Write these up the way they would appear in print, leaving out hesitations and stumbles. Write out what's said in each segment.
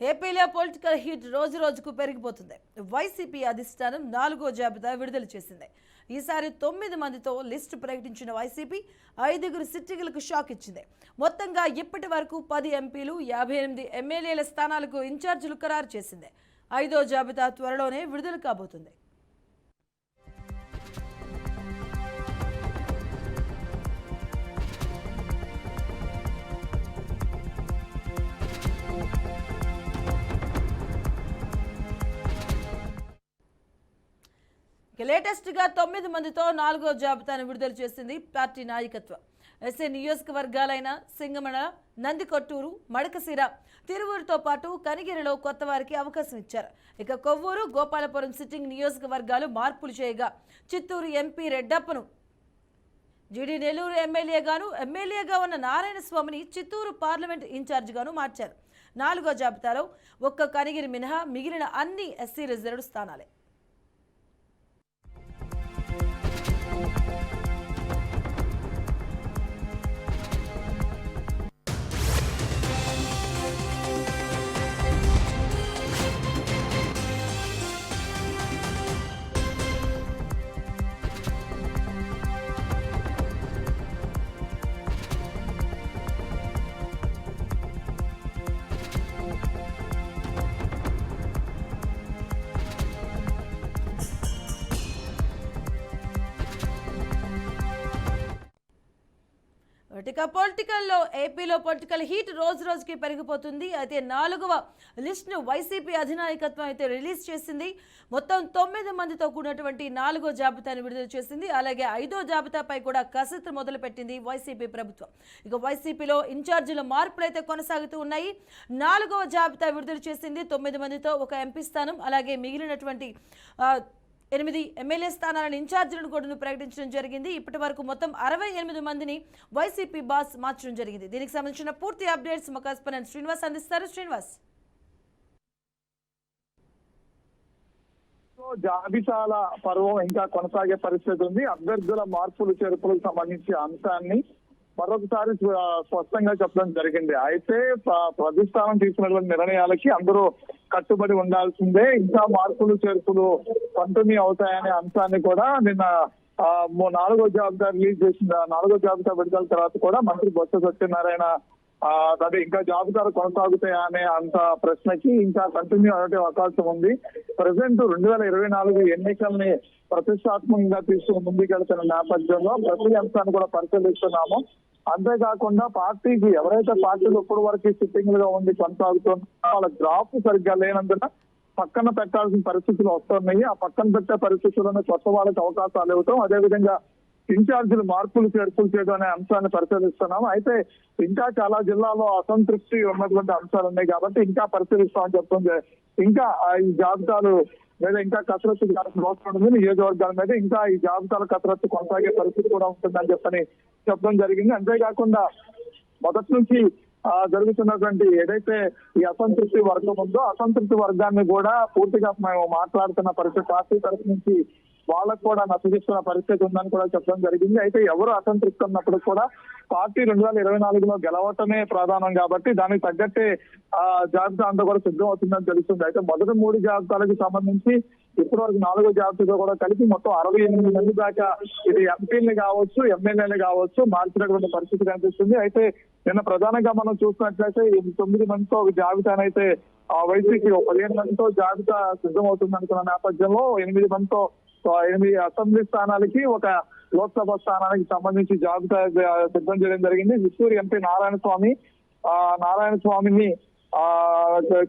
ఏపీలో political heat రోజు రోజుకు పెరిగిపోతుంది. వైసీపీ అధిష్టానం 4వ జాబితా విడుదల చేసింది. ఈసారి 9 మందితో లిస్టు ప్రకటించిన వైసీపీ 5 సిట్టింగులకు షాక్ ఇచ్చింది. మొత్తంగా ఇప్పటి వరకు 10 ఎంపీలు 58 ఎమ్మెల్యేల స్థానాలకు ఇన్ఛార్జీలు ఖరారు చేసింది. 5వ జాబితా త్వరలోనే విడుదల కాబోతుంది. లేటెస్ట్ గా 9 మందితో 4వ జాబితాను విడుదల చేసింది పార్టీ నాయకత్వం. ఎస్ఏ నియోజకవర్గాలైన సింగమణ, నందికొట్టూరు, మడకశిర, తిరువూరుతో పాటు కనిగిరిలో కొత్త వారికి అవకాశం ఇచ్చారు. ఇక కొవ్వూరు, గోపాలపురం సిట్టింగ్ నియోజకవర్గాలు మార్పులు చేయగా చిత్తూరు ఎంపీ రెడ్డప్పను జీడీ నెల్లూరు ఎమ్మెల్యేగా ఉన్న నారాయణ స్వామిని చిత్తూరు పార్లమెంట్ ఇన్ఛార్జిగాను మార్చారు. 4వ జాబితాలో ఒక్క కనిగిరి మినహా మిగిలిన అన్ని ఎస్సీ రిజర్వ్డ్ స్థానాలే. పొలిటికల్లో ఏపీలో పొలిటికల్ హీట్ రోజు రోజుకి పెరిగిపోతుంది. అయితే 4వ లిస్టును వైసీపీ అధినాయకత్వం అయితే రిలీజ్ చేసింది. మొత్తం 9 మందితో కూడినటువంటి 4వ జాబితాను విడుదల చేసింది. అలాగే 5వ జాబితాపై కూడా కసరత్తు మొదలుపెట్టింది వైసీపీ ప్రభుత్వం. ఇక వైసీపీలో ఇన్ఛార్జీల మార్పులు అయితే కొనసాగుతూ ఉన్నాయి. 4వ జాబితా విడుదల చేసింది. 9 మందితో ఒక ఎంపీ స్థానం, అలాగే మిగిలినటువంటి 8 ఎమ్మెల్యే స్థానాలను ఇన్ఛార్జీలను కూడా ప్రకటించడం జరిగింది. ఇప్పటి వరకు మొత్తం 68 మందిని వైసీపీ బాస్ మార్చడం జరిగింది. దీనికి సంబంధించిన పూర్తి అప్డేట్స్ మా కరెస్పాండెంట్ శ్రీనివాస్ అందిస్తారు. శ్రీనివాస్, జాబితాల పర్వం ఇంకా కొనసాగే పరిస్థితి ఉంది. అభ్యర్థుల మార్పులు చేర్పులకు సంబంధించి అంశాన్ని మరొకసారి స్పష్టంగా చెప్పడం జరిగింది. అయితే ప్రతిష్టానం తీసుకున్నటువంటి నిర్ణయాలకి అందరూ కట్టుబడి ఉండాల్సిందే. ఇంకా మార్పులు చేర్పులు కంటిన్యూ అవుతాయనే అంశాన్ని కూడా నిన్న 4వ జాబితా రిలీజ్ చేసిన 4వ జాబితా విడుదల తర్వాత కూడా మంత్రి బొత్స సత్యనారాయణ అదే ఇంకా జాబితాలు కొనసాగుతాయా అనే అంత ప్రశ్నకి ఇంకా కంటిన్యూ అయ్యే అవకాశం ఉంది. ప్రజెంట్ 2024 ఎన్నికల్ని ప్రతిష్టాత్మకంగా తీసుకుని ముందుకెళ్తున్న నేపథ్యంలో ప్రతి అంశాన్ని కూడా పరిశీలిస్తున్నాము. అంతేకాకుండా పార్టీకి ఎవరైతే పార్టీలు ఇప్పటి వరకు సిట్టింగ్ గా ఉండి కొనసాగుతున్నా వాళ్ళ గ్రాఫ్ సరిగ్గా లేనందున పక్కన పెట్టాల్సిన పరిస్థితులు వస్తున్నాయి. ఆ పక్కన పెట్టే పరిస్థితుల్లోనే కొత్త వాళ్ళకి అవకాశాలు ఇవ్వటం, అదేవిధంగా ఇన్ఛార్జీలు మార్పులు చేర్పులు చేయడం అనే అంశాన్ని పరిశీలిస్తున్నాము. అయితే ఇంకా చాలా జిల్లాల్లో అసంతృప్తి ఉన్నటువంటి అంశాలు ఉన్నాయి కాబట్టి ఇంకా పరిశీలిస్తామని చెప్తుంది. ఇంకా ఈ జాబితాలు మీద ఇంకా కసరత్తు అవసరం ఉంది. నియోజకవర్గాల మీద ఇంకా ఈ జాబితాల కసరత్తు కొనసాగే పరిస్థితి కూడా ఉంటుందని చెప్పడం జరిగింది. అంతేకాకుండా మొదటి నుంచి జరుగుతున్నటువంటి ఏదైతే ఈ అసంతృప్తి వర్గం ఉందో అసంతృప్తి వర్గాన్ని కూడా పూర్తిగా మేము మాట్లాడుతున్న పరిస్థితి, పార్టీ తరఫు నుంచి వాళ్ళకు కూడా నచ్చగిస్తున్న పరిస్థితి ఉందని కూడా చెప్పడం జరిగింది. అయితే ఎవరు అసంతృప్తి ఉన్నప్పుడు కూడా పార్టీ 2024లో గెలవటమే ప్రధానం కాబట్టి దానికి తగ్గట్టే జాబితా అంతా కూడా సిద్ధం అవుతుందని తెలుస్తుంది. అయితే మొదటి 3 జాబితాలకు సంబంధించి ఇప్పటి వరకు 4వ జాబితాతో కూడా కలిపి మొత్తం 68 మంది దాకా ఇది ఎంపీలు కావచ్చు, ఎమ్మెల్యేలు కావచ్చు మార్చినటువంటి పరిస్థితి కనిపిస్తుంది. అయితే నిన్న ప్రధానంగా మనం చూసినట్లయితే 9 మందితో ఒక జాబితానైతే వైసీపీ 15 మందితో జాబితా సిద్ధం అవుతుంది అనుకున్న నేపథ్యంలో 8 మందితో 8 అసెంబ్లీ స్థానాలకి ఒక లోక్సభ స్థానానికి సంబంధించి జాబితా సిద్ధం చేయడం జరిగింది. చిత్తూరు ఎంపీ నారాయణ స్వామిని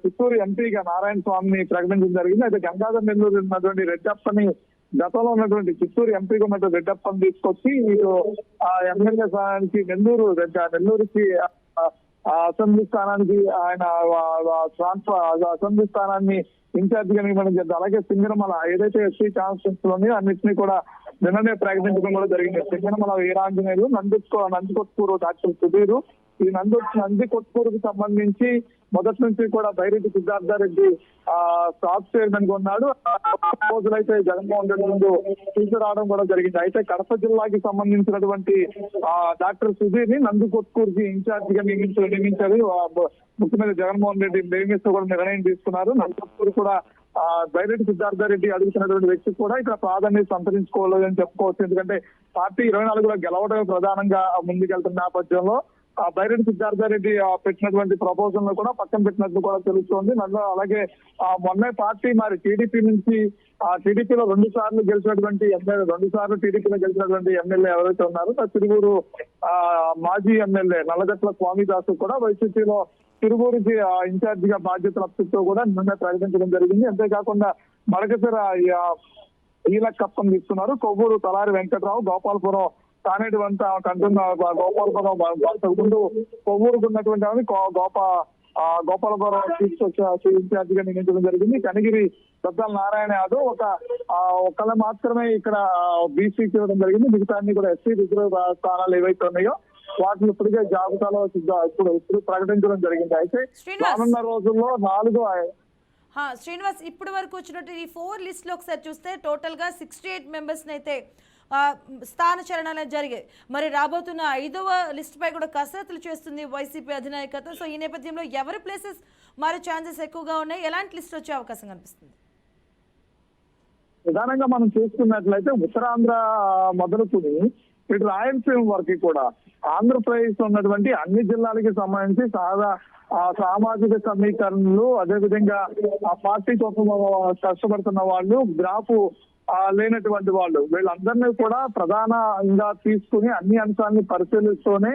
చిత్తూరు ఎంపీగా నారాయణ స్వామిని ప్రకటించడం జరిగింది. అయితే గంగాధర్ నెల్లూరు ఉన్నటువంటి రెడ్డప్పని గతంలో ఉన్నటువంటి చిత్తూరు ఎంపీగా ఉన్నటువంటి రెడ్డప్పని తీసుకొచ్చి ఎమ్మెల్యే స్థానానికి నెల్లూరుకి అసెంబ్లీ స్థానానికి ఆయన అసెంబ్లీ స్థానాన్ని ఇన్ఛార్జ్ గా నియమనం చేద్దాం. అలాగే సింగనమల ఏదైతే ఎస్సీ కాన్స్టిట్యూన్స్ లో ఉన్నాయో అన్నింటినీ కూడా నిన్ననే ప్రకటించడం కూడా జరిగింది. సింగనమల వీరాంజనేయులు, నందికొట్కూరు డాక్టర్ సుధీరు, ఈ నందికొట్కూరుకు సంబంధించి మొదటి నుంచి కూడా బైరెడ్డి సిద్ధార్థారెడ్డి స్టాఫ్ చైర్మన్ గా ఉన్నాడు. రోజులైతే జగన్మోహన్ రెడ్డి ముందు తీసుకురావడం కూడా జరిగింది. అయితే కడప జిల్లాకి సంబంధించినటువంటి డాక్టర్ సుధీర్ ని నందికొట్కూరుకి ఇన్ఛార్జ్ గా నియమించారు. ముఖ్యమంత్రి జగన్మోహన్ రెడ్డి నియమిస్తూ కూడా నిర్ణయం తీసుకున్నారు. నందికొట్కూరు కూడా బైరెడ్డి సిద్ధార్థారెడ్డి అడుగుతున్నటువంటి వ్యక్తి కూడా ఇక్కడ ప్రాధాన్యత సంతరించుకోలేదని చెప్పుకోవచ్చు. ఎందుకంటే పార్టీ 24లో గెలవడమే ప్రధానంగా ముందుకెళ్తున్న నేపథ్యంలో బైరెడ్డి సిద్ధార్థారెడ్డి పెట్టినటువంటి ప్రపోజల్ ను కూడా పక్కన పెట్టినట్లు కూడా తెలుస్తోంది. అలాగే మొన్నే పార్టీ మరి టీడీపీ నుంచి టీడీపీలో 2 సార్లు గెలిచినటువంటి ఎమ్మెల్యే 2 సార్లు టీడీపీలో గెలిచినటువంటి ఎమ్మెల్యే ఎవరైతే ఉన్నారో తిరువూరు మాజీ ఎమ్మెల్యే నల్లగట్ల స్వామిదాసు కూడా వైసీపీలో తిరువూరుకి ఇన్ఛార్జ్ గా బాధ్యతలు అప్పటితో కూడా నిన్న ప్రకటించడం జరిగింది. అంతేకాకుండా మడకసిర ఈలకప్పం తీసుకున్నారు. కొవ్వూరు తలారి వెంకట్రావు, గోపాలపురం తానేటి వంట కంటున్న గోపాలపురం ముందు కొవ్వూరుకు ఉన్నటువంటి గోపాలపురం తీసుకొచ్చి ఇన్ఛార్జ్ గా నియమించడం జరిగింది. కనిగిరి దద్దాల నారాయణ యాదవ్ ఒకళ్ళ మాత్రమే ఇక్కడ బీసీకి ఇవ్వడం జరిగింది. మిగతా అన్ని కూడా ఎస్సీ రిజర్వ్ స్థానాలు ఏవైతే ఉన్నాయో వాటిని ఇప్పటికే జాబితాలో ఇప్పుడు ప్రకటించడం జరిగింది. అయితే రానున్న రోజుల్లో 4 శ్రీనివాస్ ఇప్పటి వరకు వచ్చినట్టు ఈ 4 లిస్ట్ లో ఒకసారి చూస్తే టోటల్ గా 68 మెంబర్స్ అయితే స్థాన చరణాలు జరిగాయి. మరి రాబోతున్న 5వ లిస్ట్ పై కూడా కసరత్తులు చేస్తుంది వైసీపీ అధినాయకత్వం. సో ఈ నేపథ్యంలో ఎవరి ప్లేసెస్ మారే ఛాన్సెస్ ఎక్కువగా ఉన్నాయి? ఎలాంటి లిస్ట్ వచ్చే అవకాశం కనిపిస్తుంది? ప్రధానంగా మనం చూసుకున్నట్లయితే ఉత్తరాంధ్ర మొదలుకుని ఇటు రాయలసీమ వరకు కూడా ఆంధ్రప్రదేశ్ ఉన్నటువంటి అన్ని జిల్లాలకి సంబంధించి సామాజిక సమీకరణలు, అదేవిధంగా ఆ పార్టీ కోసం కష్టపడుతున్న వాళ్ళు, గ్రాఫ్ లేనటువంటి వాళ్ళు, వీళ్ళందరినీ కూడా ప్రధానంగా తీసుకుని అన్ని అంశాన్ని పరిశీలిస్తూనే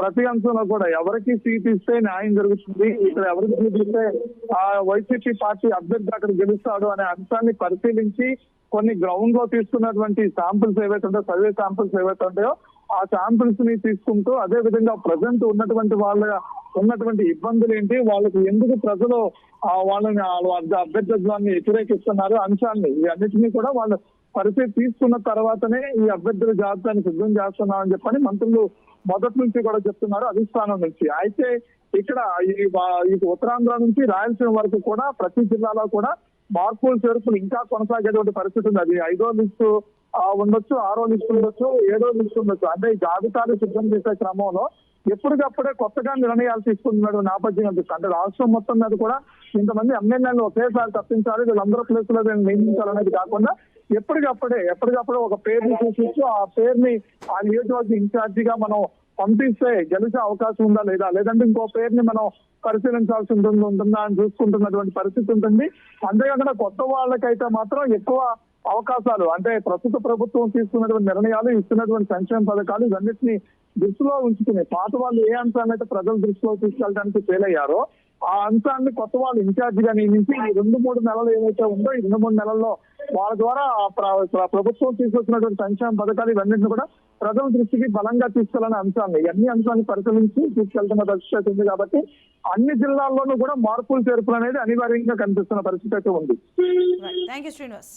ప్రతి అంశంలో కూడా ఎవరికి సీట్ ఇస్తే న్యాయం జరుగుతుంది, ఇక్కడ ఎవరికి సీట్ ఇస్తే వైసీపీ పార్టీ అభ్యర్థి అక్కడ గెలుస్తాడు అనే అంశాన్ని పరిశీలించి కొన్ని గ్రౌండ్ లో తీసుకున్నటువంటి శాంపిల్స్ ఏవైతే ఉంటాయో, సర్వే శాంపిల్స్ ఏవైతే ఉంటాయో ఆ శాంపిల్స్ ని తీసుకుంటూ అదే విధంగా ప్రజెంట్ ఉన్నటువంటి ఇబ్బందులు ఏంటి, వాళ్ళకి ఎందుకు ప్రజలు వాళ్ళని అభ్యర్థిత్వాన్ని వ్యతిరేకిస్తున్నారు అంశాన్ని ఇవన్నిటినీ కూడా వాళ్ళు పరిస్థితి తీసుకున్న తర్వాతనే ఈ అభ్యర్థుల జాబితాని సిద్ధం చేస్తున్నామని చెప్పని మంత్రులు మొదటి నుంచి కూడా చెప్తున్నారు అధిష్టానం నుంచి. అయితే ఇక్కడ ఈ ఉత్తరాంధ్ర నుంచి రాయలసీమ వరకు కూడా ప్రతి జిల్లాలో కూడా మార్పులు చేర్పులు ఇంకా కొనసాగేటువంటి పరిస్థితి ఉంది. అది 5వ లిస్టు ఉండొచ్చు, 6వ లిస్టు ఉండొచ్చు, 7వ లిస్టు ఉండొచ్చు. అంటే ఈ జాబితాలు సిద్ధం చేసే క్రమంలో ఎప్పటికప్పుడే కొత్తగా నిర్ణయాలు తీసుకుంటున్నాడు నేపథ్యం అనిపిస్తుంది. అంటే రాష్ట్రం మొత్తం మీద కూడా ఇంతమంది ఎమ్మెల్యేలు ఒకేసారి తప్పించాలి, వీళ్ళందరూ ప్లేసులో నియమించాలనేది కాకుండా ఎప్పటికప్పుడే ఒక పేరుని చూపించు ఆ పేరుని ఆ నియోజకవర్గ ఇన్ఛార్జిగా మనం పంపిస్తే గెలిచే అవకాశం ఉందా లేదా, లేదంటే ఇంకో పేరుని మనం పరిశీలించాల్సి ఉంటుందా అని చూసుకుంటున్నటువంటి పరిస్థితి ఉంటుంది. అంతేకాకుండా కొత్త వాళ్ళకైతే మాత్రం ఎక్కువ అవకాశాలు, అంటే ప్రస్తుత ప్రభుత్వం తీసుకున్నటువంటి నిర్ణయాలు, ఇస్తున్నటువంటి సంక్షేమ పథకాలు ఇవన్నిటిని దృష్టిలో ఉంచుకుని పాత వాళ్ళు ఏ అంశాన్ని అయితే ప్రజల దృష్టిలో తీసుకెళ్ళడానికి ఫెయిల్ అయ్యారో ఆ అంశాన్ని కొత్త వాళ్ళు ఇన్ఛార్జ్ గా నియమించి ఈ 2-3 నెలలు ఏవైతే ఉందో ఈ 2-3 నెలల్లో వాళ్ళ ద్వారా ప్రభుత్వం తీసుకొచ్చినటువంటి సంక్షేమ పథకాలు ఇవన్నింటిని కూడా ప్రజల దృష్టికి బలంగా తీసుకెళ్లనే అంశాన్ని అన్ని అంశాన్ని పరిశీలించి తీసుకెళ్తున్న పరిస్థితి ఉంది. కాబట్టి అన్ని జిల్లాల్లోనూ కూడా మార్పులు చేర్పులు అనేది అనివార్యంగా కనిపిస్తున్న పరిస్థితి అయితే ఉంది. Thank you Srinivas.